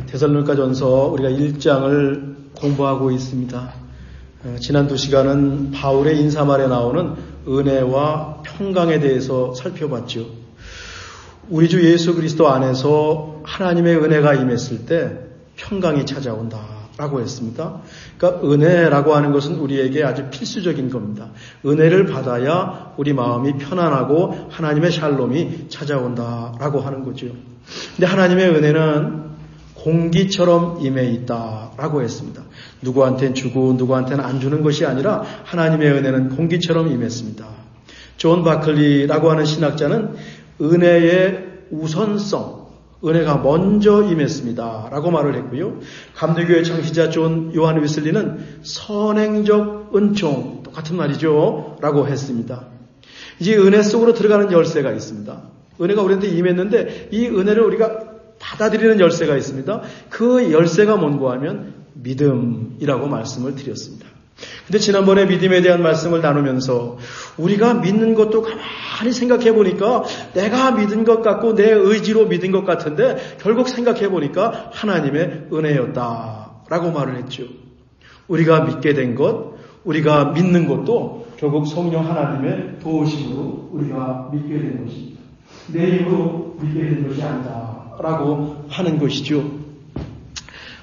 데살로니가전서 우리가 1장을 공부하고 있습니다. 지난 2시간은 바울의 인사말에 나오는 은혜와 평강에 대해서 살펴봤죠. 우리 주 예수 그리스도 안에서 하나님의 은혜가 임했을 때 평강이 찾아온다라고 했습니다. 그러니까 은혜라고 하는 것은 우리에게 아주 필수적인 겁니다. 은혜를 받아야 우리 마음이 편안하고 하나님의 샬롬이 찾아온다라고 하는 거죠. 근데 하나님의 은혜는 공기처럼 임해 있다라고 했습니다. 누구한테는 주고 누구한테는 안 주는 것이 아니라 하나님의 은혜는 공기처럼 임했습니다. 존 바클리라고 하는 신학자는 은혜의 우선성, 은혜가 먼저 임했습니다 라고 말을 했고요. 감리교회 창시자 존 요한 위슬리는 선행적 은총, 똑같은 말이죠 라고 했습니다. 이제 은혜 속으로 들어가는 열쇠가 있습니다. 은혜가 우리한테 임했는데 이 은혜를 우리가 받아들이는 열쇠가 있습니다. 그 열쇠가 뭔고 하면 믿음이라고 말씀을 드렸습니다. 근데 지난번에 믿음에 대한 말씀을 나누면서 우리가 믿는 것도 가만히 생각해 보니까 내가 믿은 것 같고 내 의지로 믿은 것 같은데 결국 생각해 보니까 하나님의 은혜였다라고 말을 했죠. 우리가 믿게 된 것, 우리가 믿는 것도 결국 성령 하나님의 도우심으로 우리가 믿게 된 것입니다. 내 힘으로 믿게 된 것이 아니다라고 하는 것이죠.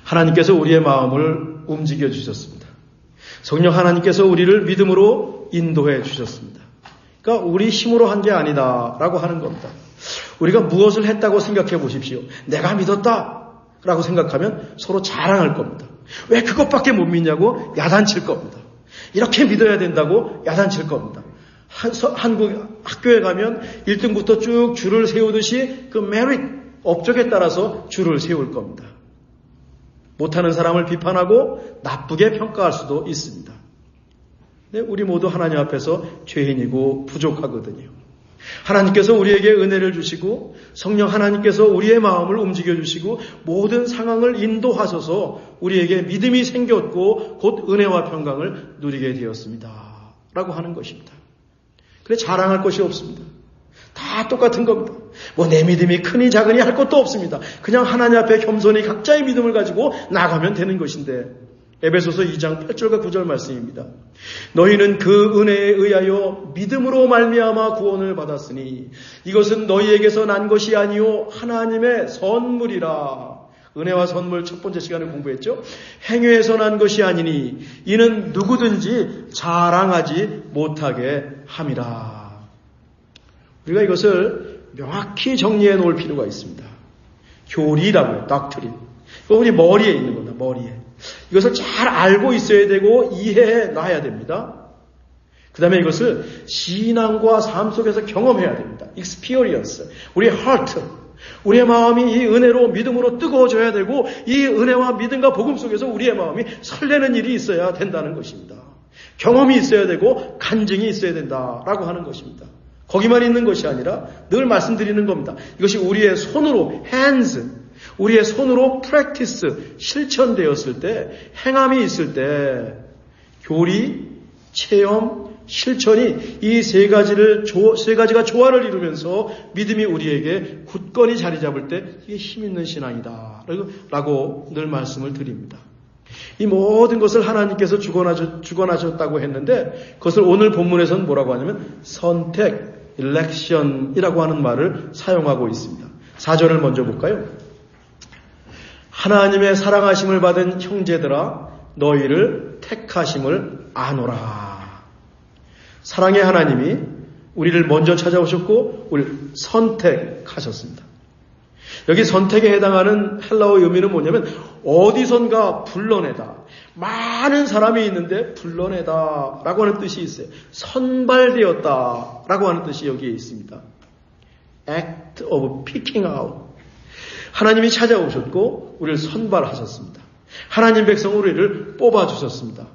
하나님께서 우리의 마음을 움직여 주셨습니다. 성령 하나님께서 우리를 믿음으로 인도해 주셨습니다. 그러니까 우리 힘으로 한 게 아니다라고 하는 겁니다. 우리가 무엇을 했다고 생각해 보십시오. 내가 믿었다라고 생각하면 서로 자랑할 겁니다. 왜 그것밖에 못 믿냐고 야단칠 겁니다. 이렇게 믿어야 된다고 야단칠 겁니다. 한국 학교에 가면 1등부터 쭉 줄을 세우듯이 그 메리트, 업적에 따라서 줄을 세울 겁니다. 못하는 사람을 비판하고 나쁘게 평가할 수도 있습니다. 근데 우리 모두 하나님 앞에서 죄인이고 부족하거든요. 하나님께서 우리에게 은혜를 주시고 성령 하나님께서 우리의 마음을 움직여 주시고 모든 상황을 인도하셔서 우리에게 믿음이 생겼고 곧 은혜와 평강을 누리게 되었습니다. 라고 하는 것입니다. 그래 자랑할 것이 없습니다. 다 똑같은 겁니다. 뭐 내 믿음이 크니 작으니 할 것도 없습니다. 그냥 하나님 앞에 겸손히 각자의 믿음을 가지고 나가면 되는 것인데 에베소서 2장 8절과 9절 말씀입니다. 너희는 그 은혜에 의하여 믿음으로 말미암아 구원을 받았으니 이것은 너희에게서 난 것이 아니요 하나님의 선물이라. 은혜와 선물 첫 번째 시간에 공부했죠. 행위에서 난 것이 아니니 이는 누구든지 자랑하지 못하게 함이라. 우리가 이것을 명확히 정리해 놓을 필요가 있습니다. 교리라고요. doctrine. 이거 우리 머리에 있는 겁니다. 머리에. 이것을 잘 알고 있어야 되고 이해해 놔야 됩니다. 그 다음에 이것을 신앙과 삶 속에서 경험해야 됩니다. experience. 우리의 heart. 우리의 마음이 이 은혜로 믿음으로 뜨거워져야 되고 이 은혜와 믿음과 복음 속에서 우리의 마음이 설레는 일이 있어야 된다는 것입니다. 경험이 있어야 되고 간증이 있어야 된다라고 하는 것입니다. 거기만 있는 것이 아니라 늘 말씀드리는 겁니다. 이것이 우리의 손으로 hands, 우리의 손으로 practice, 실천되었을 때, 행함이 있을 때 교리, 체험, 실천이 이 세 가지가 조화를 이루면서 믿음이 우리에게 굳건히 자리 잡을 때 이게 힘 있는 신앙이다 라고 늘 말씀을 드립니다. 이 모든 것을 하나님께서 주관하셨다고 했는데 그것을 오늘 본문에서는 뭐라고 하냐면 선택, election이라고 하는 말을 사용하고 있습니다. 4절을 먼저 볼까요? 하나님의 사랑하심을 받은 형제들아 너희를 택하심을 아노라. 사랑의 하나님이 우리를 먼저 찾아오셨고 우리를 선택하셨습니다. 여기 선택에 해당하는 헬라어 의미는 뭐냐면 어디선가 불러내다. 많은 사람이 있는데 불러내다 라고 하는 뜻이 있어요. 선발되었다 라고 하는 뜻이 여기에 있습니다. Act of picking out. 하나님이 찾아오셨고 우리를 선발하셨습니다. 하나님 백성 우리를 뽑아주셨습니다.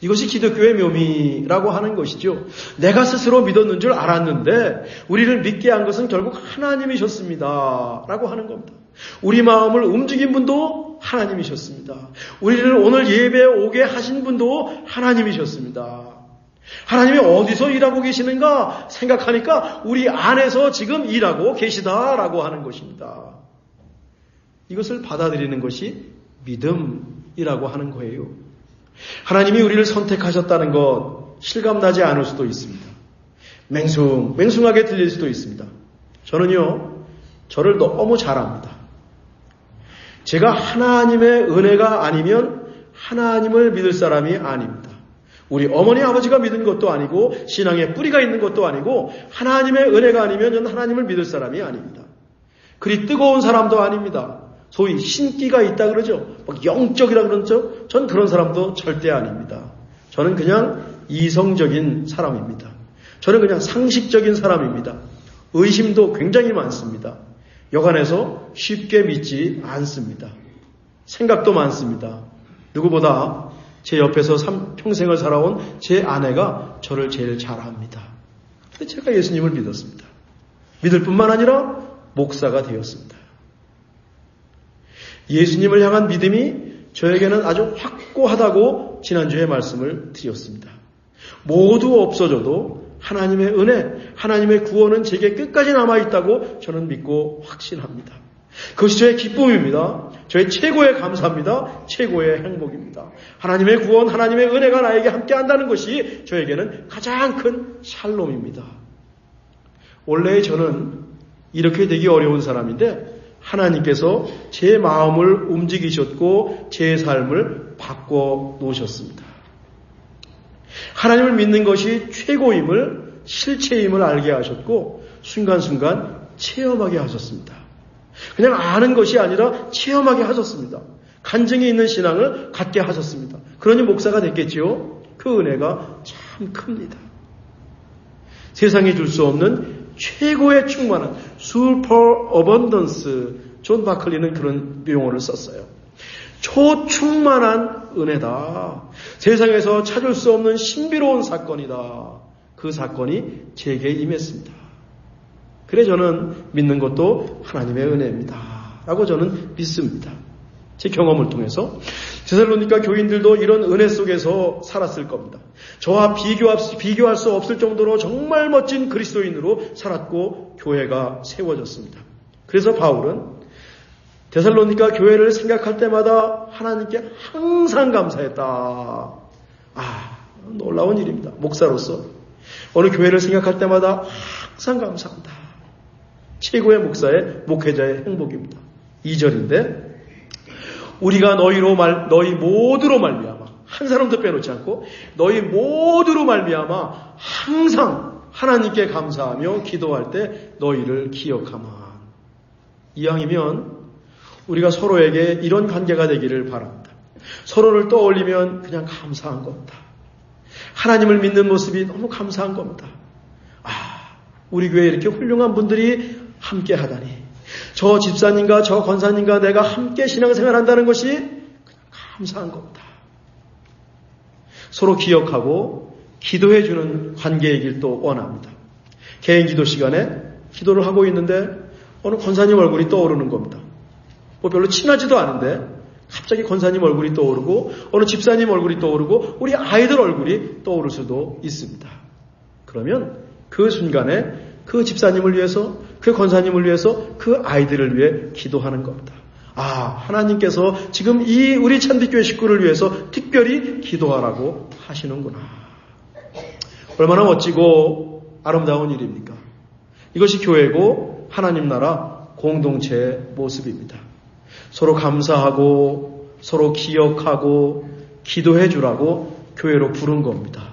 이것이 기독교의 묘미라고 하는 것이죠. 내가 스스로 믿었는 줄 알았는데 우리를 믿게 한 것은 결국 하나님이셨습니다. 라고 하는 겁니다. 우리 마음을 움직인 분도 하나님이셨습니다. 우리를 오늘 예배에 오게 하신 분도 하나님이셨습니다. 하나님이 어디서 일하고 계시는가 생각하니까 우리 안에서 지금 일하고 계시다라고 하는 것입니다. 이것을 받아들이는 것이 믿음이라고 하는 거예요. 하나님이 우리를 선택하셨다는 것 실감나지 않을 수도 있습니다. 맹숭하게 들릴 수도 있습니다. 저는요, 저를 너무 잘 압니다. 제가 하나님의 은혜가 아니면 하나님을 믿을 사람이 아닙니다. 우리 어머니 아버지가 믿은 것도 아니고 신앙에 뿌리가 있는 것도 아니고 하나님의 은혜가 아니면 저는 하나님을 믿을 사람이 아닙니다. 그리 뜨거운 사람도 아닙니다. 소위 신기가 있다 그러죠. 막 영적이라 그러죠. 전 그런 사람도 절대 아닙니다. 저는 그냥 이성적인 사람입니다. 저는 그냥 상식적인 사람입니다. 의심도 굉장히 많습니다. 여간해서 쉽게 믿지 않습니다. 생각도 많습니다. 누구보다 제 옆에서 평생을 살아온 제 아내가 저를 제일 잘 압니다. 근데 제가 예수님을 믿었습니다. 믿을 뿐만 아니라 목사가 되었습니다. 예수님을 향한 믿음이 저에게는 아주 확고하다고 지난주에 말씀을 드렸습니다. 모두 없어져도 하나님의 은혜, 하나님의 구원은 제게 끝까지 남아있다고 저는 믿고 확신합니다. 그것이 저의 기쁨입니다. 저의 최고의 감사입니다. 최고의 행복입니다. 하나님의 구원, 하나님의 은혜가 나에게 함께 한다는 것이 저에게는 가장 큰 샬롬입니다. 원래 저는 이렇게 되기 어려운 사람인데 하나님께서 제 마음을 움직이셨고 제 삶을 바꿔 놓으셨습니다. 하나님을 믿는 것이 최고임을, 실체임을 알게 하셨고 순간순간 체험하게 하셨습니다. 그냥 아는 것이 아니라 체험하게 하셨습니다. 간증이 있는 신앙을 갖게 하셨습니다. 그러니 목사가 됐겠지요. 그 은혜가 참 큽니다. 세상이 줄 수 없는 최고의 충만한 super abundance, 존 바클리는 그런 용어를 썼어요. 초충만한 은혜다. 세상에서 찾을 수 없는 신비로운 사건이다. 그 사건이 제게 임했습니다. 그래 저는 믿는 것도 하나님의 은혜입니다. 라고 저는 믿습니다. 제 경험을 통해서 데살로니가 교인들도 이런 은혜 속에서 살았을 겁니다. 저와 비교할 수 없을 정도로 정말 멋진 그리스도인으로 살았고 교회가 세워졌습니다. 그래서 바울은 데살로니가 교회를 생각할 때마다 하나님께 항상 감사했다. 놀라운 일입니다. 목사로서 어느 교회를 생각할 때마다 항상 감사한다. 최고의 목사의 목회자의 행복입니다. 2절인데 우리가 너희 모두로 말미암아 한 사람도 빼놓지 않고 너희 모두로 말미암아 항상 하나님께 감사하며 기도할 때 너희를 기억하마. 이왕이면 우리가 서로에게 이런 관계가 되기를 바랍니다. 서로를 떠올리면 그냥 감사한 겁니다. 하나님을 믿는 모습이 너무 감사한 겁니다. 우리 교회에 이렇게 훌륭한 분들이 함께 하다니. 저 집사님과 저 권사님과 내가 함께 신앙생활 한다는 것이 그냥 감사한 겁니다. 서로 기억하고 기도해주는 관계이길 또 원합니다. 개인 기도 시간에 기도를 하고 있는데 어느 권사님 얼굴이 떠오르는 겁니다. 별로 친하지도 않은데 갑자기 권사님 얼굴이 떠오르고 어느 집사님 얼굴이 떠오르고 우리 아이들 얼굴이 떠오를 수도 있습니다. 그러면 그 순간에 그 집사님을 위해서, 그 권사님을 위해서, 그 아이들을 위해 기도하는 겁니다. 하나님께서 지금 이 우리 찬빛교회 식구를 위해서 특별히 기도하라고 하시는구나. 얼마나 멋지고 아름다운 일입니까? 이것이 교회고 하나님 나라 공동체의 모습입니다. 서로 감사하고 서로 기억하고 기도해 주라고 교회로 부른 겁니다.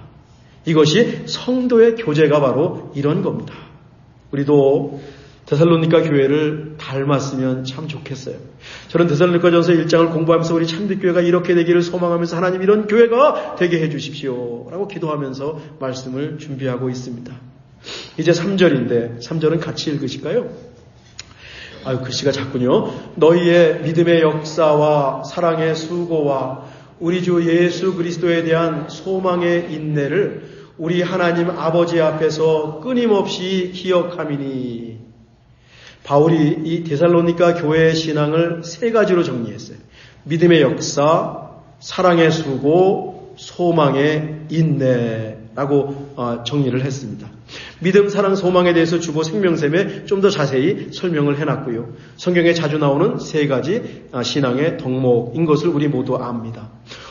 이것이 성도의 교제가 바로 이런 겁니다. 우리도 데살로니가 교회를 닮았으면 참 좋겠어요. 저는 데살로니가전서 1장을 공부하면서 우리 참빛교회가 이렇게 되기를 소망하면서 하나님 이런 교회가 되게 해 주십시오 라고 기도하면서 말씀을 준비하고 있습니다. 이제 3절인데 3절은 같이 읽으실까요? 글씨가 작군요. 너희의 믿음의 역사와 사랑의 수고와 우리 주 예수 그리스도에 대한 소망의 인내를 우리 하나님 아버지 앞에서 끊임없이 기억함이니. 바울이 이 데살로니가 교회의 신앙을 세 가지로 정리했어요. 믿음의 역사, 사랑의 수고, 소망의 인내라고 정리를 했습니다. 믿음, 사랑, 소망에 대해서 주보 생명샘에 좀 더 자세히 설명을 해놨고요. 성경에 자주 나오는 세 가지 신앙의 덕목인 것을 우리 모두 압니다.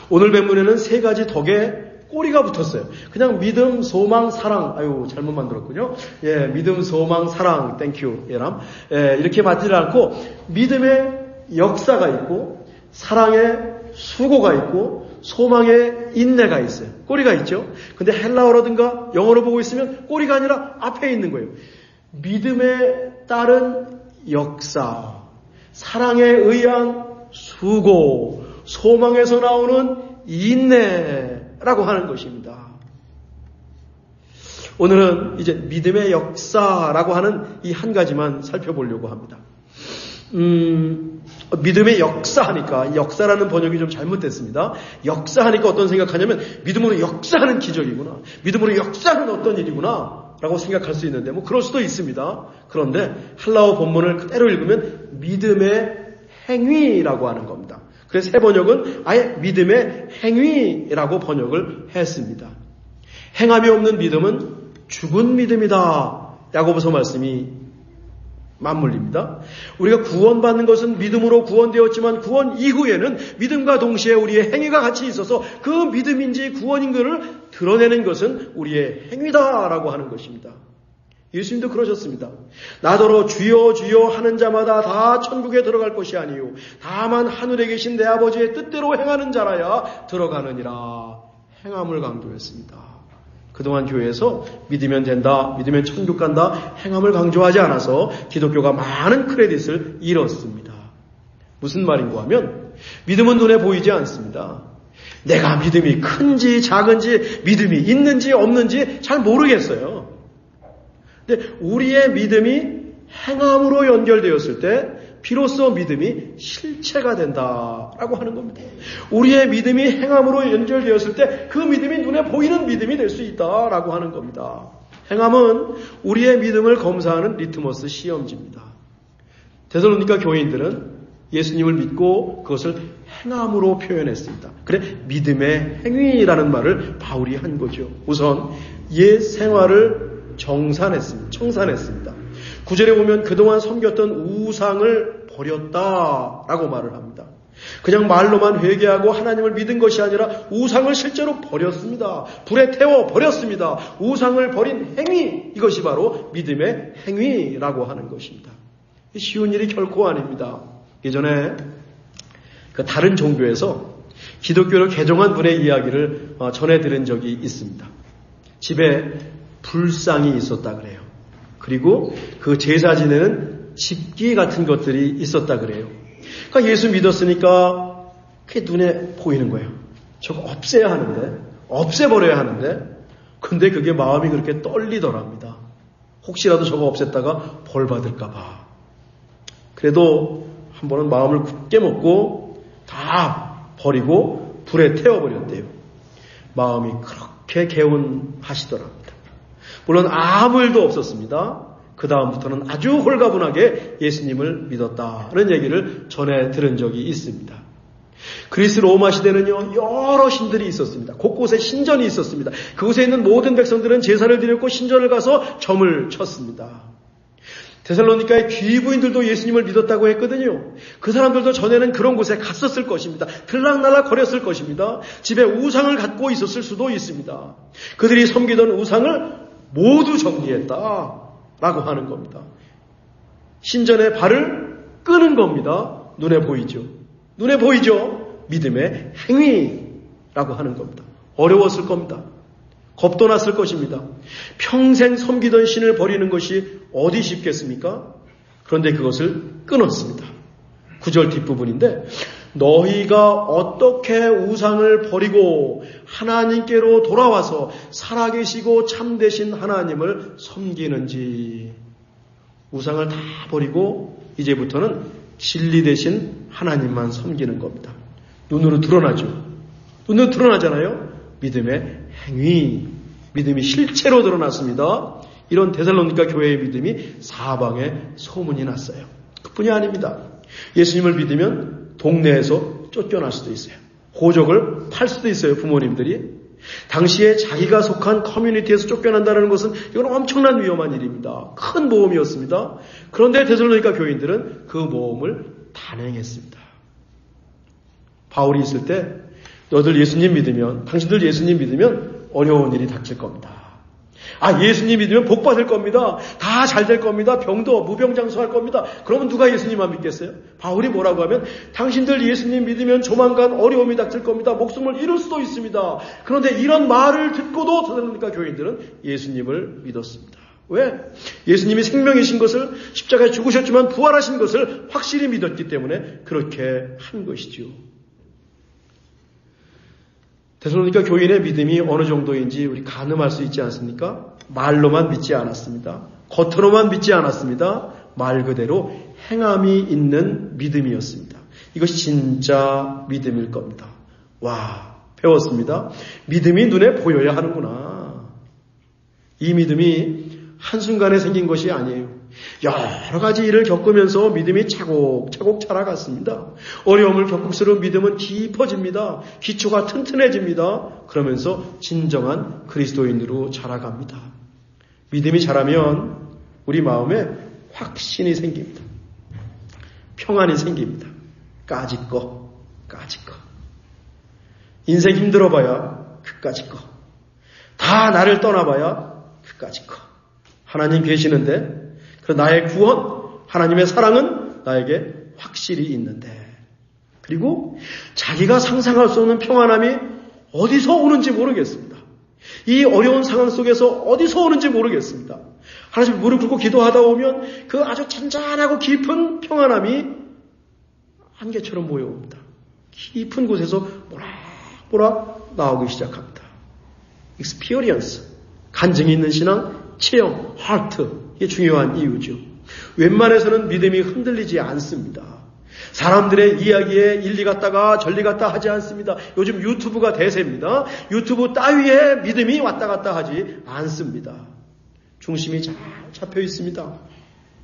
오늘 본문에는 세 가지 덕에 꼬리가 붙었어요. 그냥 믿음, 소망, 사랑. 아유, 잘못 만들었군요. 예, 믿음, 소망, 사랑. 땡큐, 예람. 예, 이렇게 맞지를 않고 믿음의 역사가 있고 사랑의 수고가 있고 소망의 인내가 있어요. 꼬리가 있죠. 근데 헬라어라든가 영어로 보고 있으면 꼬리가 아니라 앞에 있는 거예요. 믿음에 따른 역사, 사랑에 의한 수고, 소망에서 나오는 인내라고 하는 것입니다. 오늘은 이제 믿음의 역사라고 하는 이 한 가지만 살펴보려고 합니다. 믿음의 역사하니까 역사라는 번역이 좀 잘못됐습니다. 역사하니까 어떤 생각하냐면 믿음으로 역사하는 기적이구나, 믿음으로 역사하는 어떤 일이구나 라고 생각할 수 있는데 뭐 그럴 수도 있습니다. 그런데 헬라어 본문을 그대로 읽으면 믿음의 행위라고 하는 겁니다. 그래서 새 번역은 아예 믿음의 행위라고 번역을 했습니다. 행함이 없는 믿음은 죽은 믿음이다. 야고보서 말씀이 맞물립니다. 우리가 구원받는 것은 믿음으로 구원되었지만 구원 이후에는 믿음과 동시에 우리의 행위가 같이 있어서 그 믿음인지 구원인지를 드러내는 것은 우리의 행위다라고 하는 것입니다. 예수님도 그러셨습니다. 나더러 주여 주여 하는 자마다 다 천국에 들어갈 것이 아니요 다만 하늘에 계신 내 아버지의 뜻대로 행하는 자라야 들어가느니라. 행함을 강조했습니다. 그동안 교회에서 믿으면 된다, 믿으면 천국 간다, 행함을 강조하지 않아서 기독교가 많은 크레딧을 잃었습니다. 무슨 말인가 하면 믿음은 눈에 보이지 않습니다. 내가 믿음이 큰지 작은지 믿음이 있는지 없는지 잘 모르겠어요. 근데 우리의 믿음이 행함으로 연결되었을 때 비로소 믿음이 실체가 된다라고 하는 겁니다. 우리의 믿음이 행함으로 연결되었을 때 그 믿음이 눈에 보이는 믿음이 될 수 있다라고 하는 겁니다. 행함은 우리의 믿음을 검사하는 리트머스 시험지입니다. 데살로니가 교인들은 예수님을 믿고 그것을 행함으로 표현했습니다. 그래 믿음의 행위라는 말을 바울이 한 거죠. 우선 옛 생활을 청산했습니다. 9절에 보면 그동안 섬겼던 우상을 버렸다라고 말을 합니다. 그냥 말로만 회개하고 하나님을 믿은 것이 아니라 우상을 실제로 버렸습니다. 불에 태워 버렸습니다. 우상을 버린 행위, 이것이 바로 믿음의 행위라고 하는 것입니다. 쉬운 일이 결코 아닙니다. 예전에 다른 종교에서 기독교를 개종한 분의 이야기를 전해 들은 적이 있습니다. 집에 불상이 있었다 그래요. 그리고 그 제사 지내는 집기 같은 것들이 있었다 그래요. 그러니까 예수 믿었으니까 그게 눈에 보이는 거예요. 저거 없애야 하는데, 없애버려야 하는데, 근데 그게 마음이 그렇게 떨리더랍니다. 혹시라도 저거 없앴다가 벌 받을까 봐. 그래도 한 번은 마음을 굳게 먹고 다 버리고 불에 태워버렸대요. 마음이 그렇게 개운하시더랍니다. 물론 아무 일도 없었습니다. 그 다음부터는 아주 홀가분하게 예수님을 믿었다는 얘기를 전해 들은 적이 있습니다. 그리스 로마 시대는요, 여러 신들이 있었습니다. 곳곳에 신전이 있었습니다. 그곳에 있는 모든 백성들은 제사를 드렸고 신전을 가서 점을 쳤습니다. 데살로니가의 귀부인들도 예수님을 믿었다고 했거든요. 그 사람들도 전에는 그런 곳에 갔었을 것입니다. 들락날락 거렸을 것입니다. 집에 우상을 갖고 있었을 수도 있습니다. 그들이 섬기던 우상을 모두 정리했다라고 하는 겁니다. 신전의 발을 끄는 겁니다. 눈에 보이죠? 눈에 보이죠? 믿음의 행위라고 하는 겁니다. 어려웠을 겁니다. 겁도 났을 것입니다. 평생 섬기던 신을 버리는 것이 어디 쉽겠습니까? 그런데 그것을 끊었습니다. 9절 뒷부분인데 너희가 어떻게 우상을 버리고 하나님께로 돌아와서 살아계시고 참되신 하나님을 섬기는지. 우상을 다 버리고 이제부터는 진리 되신 하나님만 섬기는 겁니다. 눈으로 드러나죠. 눈으로 드러나잖아요. 믿음의 행위, 믿음이 실체로 드러났습니다. 이런 데살로니가 교회의 믿음이 사방에 소문이 났어요. 그뿐이 아닙니다. 예수님을 믿으면 동네에서 쫓겨날 수도 있어요. 호적을 팔 수도 있어요. 부모님들이. 당시에 자기가 속한 커뮤니티에서 쫓겨난다는 것은 이건 엄청난 위험한 일입니다. 큰 모험이었습니다. 그런데 데살로니가 교인들은 그 모험을 단행했습니다. 바울이 있을 때 너희들 예수님 믿으면, 당신들 예수님 믿으면 어려운 일이 닥칠 겁니다. 예수님 믿으면 복 받을 겁니다. 다 잘 될 겁니다. 병도 무병장수할 겁니다. 그러면 누가 예수님만 믿겠어요? 바울이 뭐라고 하면 당신들 예수님 믿으면 조만간 어려움이 닥칠 겁니다. 목숨을 잃을 수도 있습니다. 그런데 이런 말을 듣고도 데살로니가 교인들은 예수님을 믿었습니다. 왜? 예수님이 생명이신 것을, 십자가에 죽으셨지만 부활하신 것을 확실히 믿었기 때문에 그렇게 한 것이지요. 데살로니가 교인의 믿음이 어느 정도인지 우리 가늠할 수 있지 않습니까? 말로만 믿지 않았습니다. 겉으로만 믿지 않았습니다. 말 그대로 행함이 있는 믿음이었습니다. 이것이 진짜 믿음일 겁니다. 와, 배웠습니다. 믿음이 눈에 보여야 하는구나. 이 믿음이 한순간에 생긴 것이 아니에요. 여러 가지 일을 겪으면서 믿음이 차곡차곡 자라갔습니다. 어려움을 겪을수록 믿음은 깊어집니다. 기초가 튼튼해집니다. 그러면서 진정한 그리스도인으로 자라갑니다. 믿음이 자라면 우리 마음에 확신이 생깁니다. 평안이 생깁니다. 까짓 거. 인생 힘들어봐야 그까짓 거. 다 나를 떠나봐야 그까짓 거. 하나님 계시는데 그 나의 구원, 하나님의 사랑은 나에게 확실히 있는데, 그리고 자기가 상상할 수 없는 평안함이 어디서 오는지 모르겠습니다. 이 어려운 상황 속에서 어디서 오는지 모르겠습니다. 하나님 무릎 꿇고 기도하다 보면 그 아주 잔잔하고 깊은 평안함이 안개처럼 모여옵니다. 깊은 곳에서 모락모락 나오기 시작합니다. experience, 간증이 있는 신앙, 체험, heart, 이게 중요한 이유죠. 웬만해서는 믿음이 흔들리지 않습니다. 사람들의 이야기에 일리 갔다가 전리 갔다 하지 않습니다. 요즘 유튜브가 대세입니다. 유튜브 따위에 믿음이 왔다 갔다 하지 않습니다. 중심이 잘 잡혀 있습니다.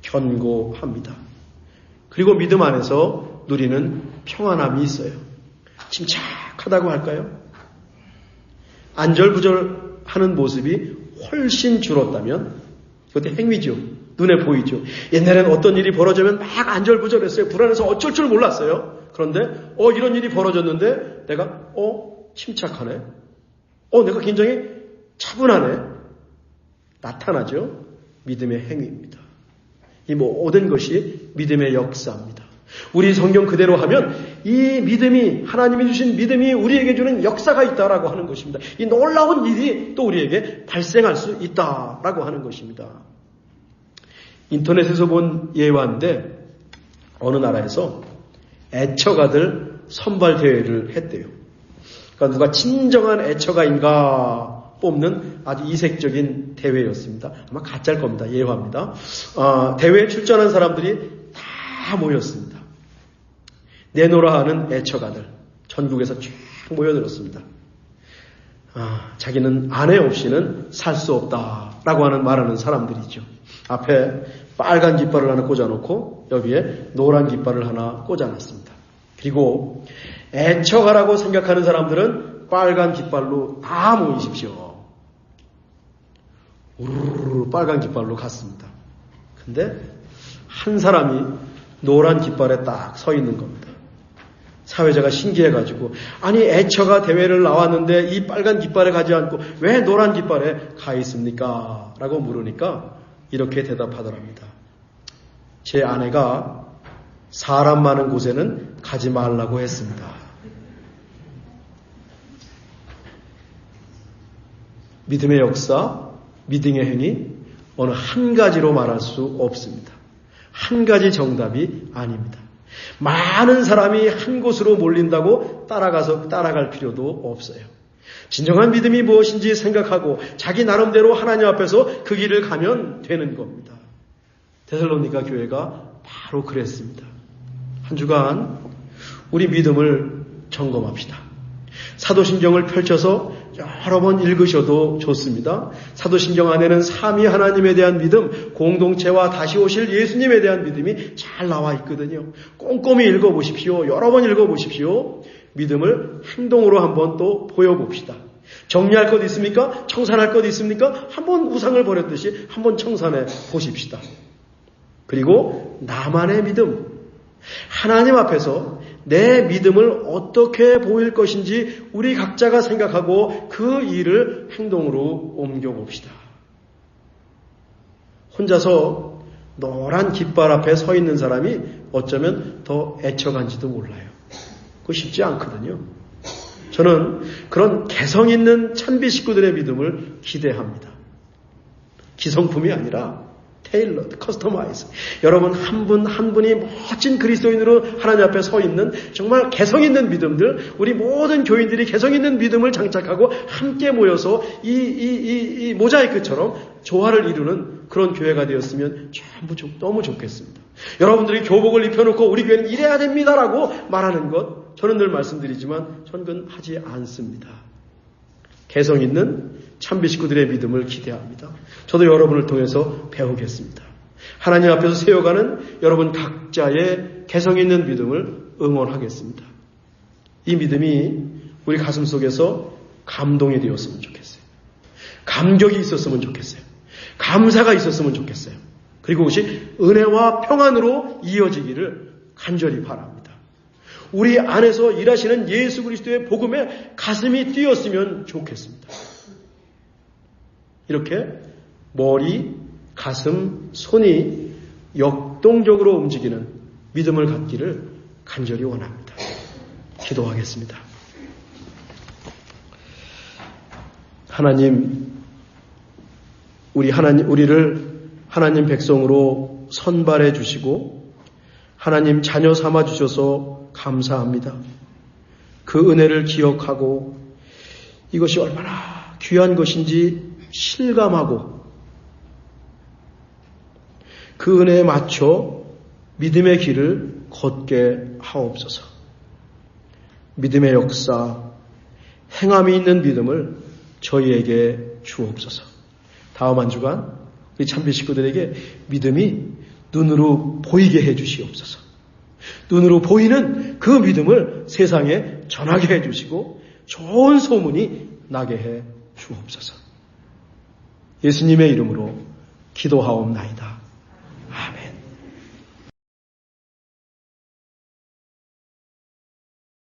견고합니다. 그리고 믿음 안에서 누리는 평안함이 있어요. 침착하다고 할까요? 안절부절하는 모습이 훨씬 줄었다면 그것도 행위죠. 눈에 보이죠. 옛날에는 어떤 일이 벌어지면 막 안절부절했어요. 불안해서 어쩔 줄 몰랐어요. 그런데 이런 일이 벌어졌는데 내가 침착하네. 내가 굉장히 차분하네. 나타나죠. 믿음의 행위입니다. 이 모든 것이 믿음의 역사입니다. 우리 성경 그대로 하면 이 믿음이, 하나님이 주신 믿음이 우리에게 주는 역사가 있다라고 하는 것입니다. 이 놀라운 일이 또 우리에게 발생할 수 있다라고 하는 것입니다. 인터넷에서 본 예화인데 어느 나라에서 애처가들 선발 대회를 했대요. 그러니까 누가 진정한 애처가인가 뽑는 아주 이색적인 대회였습니다. 아마 가짜일 겁니다. 예화입니다. 대회에 출전한 사람들이 다 모였습니다. 내노라 하는 애처가들 전국에서 쭉 모여들었습니다. 자기는 아내 없이는 살 수 없다라고 하는 말하는 사람들이죠. 앞에 빨간 깃발을 하나 꽂아놓고 여기에 노란 깃발을 하나 꽂아놨습니다. 그리고 애처가라고 생각하는 사람들은 빨간 깃발로 다 모이십시오. 우르르 빨간 깃발로 갔습니다. 근데 한 사람이 노란 깃발에 딱 서 있는 겁니다. 사회자가 신기해가지고 아니 애처가 대회를 나왔는데 이 빨간 깃발에 가지 않고 왜 노란 깃발에 가 있습니까? 라고 물으니까 이렇게 대답하더랍니다. 제 아내가 사람 많은 곳에는 가지 말라고 했습니다. 믿음의 역사, 믿음의 행위 어느 한 가지로 말할 수 없습니다. 한 가지 정답이 아닙니다. 많은 사람이 한 곳으로 몰린다고 따라갈 필요도 없어요. 진정한 믿음이 무엇인지 생각하고 자기 나름대로 하나님 앞에서 그 길을 가면 되는 겁니다. 데살로니가 교회가 바로 그랬습니다. 한 주간 우리 믿음을 점검합시다. 사도신경을 펼쳐서 여러 번 읽으셔도 좋습니다. 사도신경 안에는 삼위 하나님에 대한 믿음, 공동체와 다시 오실 예수님에 대한 믿음이 잘 나와 있거든요. 꼼꼼히 읽어보십시오. 여러 번 읽어보십시오. 믿음을 행동으로 한번 또 보여봅시다. 정리할 것 있습니까? 청산할 것 있습니까? 한번 우상을 버렸듯이 한번 청산해 보십시다. 그리고 나만의 믿음, 하나님 앞에서 내 믿음을 어떻게 보일 것인지 우리 각자가 생각하고 그 일을 행동으로 옮겨봅시다. 혼자서 노란 깃발 앞에 서 있는 사람이 어쩌면 더 애처간지도 몰라요. 그거 쉽지 않거든요. 저는 그런 개성 있는 찬비 식구들의 믿음을 기대합니다. 기성품이 아니라 테일러드, 커스터마이즈. 여러분 한 분 한 분이 멋진 그리스도인으로 하나님 앞에 서 있는 정말 개성 있는 믿음들, 우리 모든 교인들이 개성 있는 믿음을 장착하고 함께 모여서 이 모자이크처럼 조화를 이루는 그런 교회가 되었으면 너무 좋겠습니다. 여러분들이 교복을 입혀놓고 우리 교회는 이래야 됩니다라고 말하는 것, 저는 늘 말씀드리지만 저는 그건 하지 않습니다. 개성 있는 참비 식구들의 믿음을 기대합니다. 저도 여러분을 통해서 배우겠습니다. 하나님 앞에서 세워가는 여러분 각자의 개성 있는 믿음을 응원하겠습니다. 이 믿음이 우리 가슴 속에서 감동이 되었으면 좋겠어요. 감격이 있었으면 좋겠어요. 감사가 있었으면 좋겠어요. 그리고 그것이 은혜와 평안으로 이어지기를 간절히 바랍니다. 우리 안에서 일하시는 예수 그리스도의 복음에 가슴이 뛰었으면 좋겠습니다. 이렇게 머리, 가슴, 손이 역동적으로 움직이는 믿음을 갖기를 간절히 원합니다. 기도하겠습니다. 하나님, 우리를 하나님 백성으로 선발해 주시고 하나님 자녀 삼아 주셔서 감사합니다. 그 은혜를 기억하고 이것이 얼마나 귀한 것인지 실감하고 그 은혜에 맞춰 믿음의 길을 걷게 하옵소서. 믿음의 역사, 행함이 있는 믿음을 저희에게 주옵소서. 다음 한 주간 우리 참비 식구들에게 믿음이 눈으로 보이게 해 주시옵소서. 눈으로 보이는 그 믿음을 세상에 전하게 해 주시고 좋은 소문이 나게 해 주옵소서. 예수님의 이름으로 기도하옵나이다.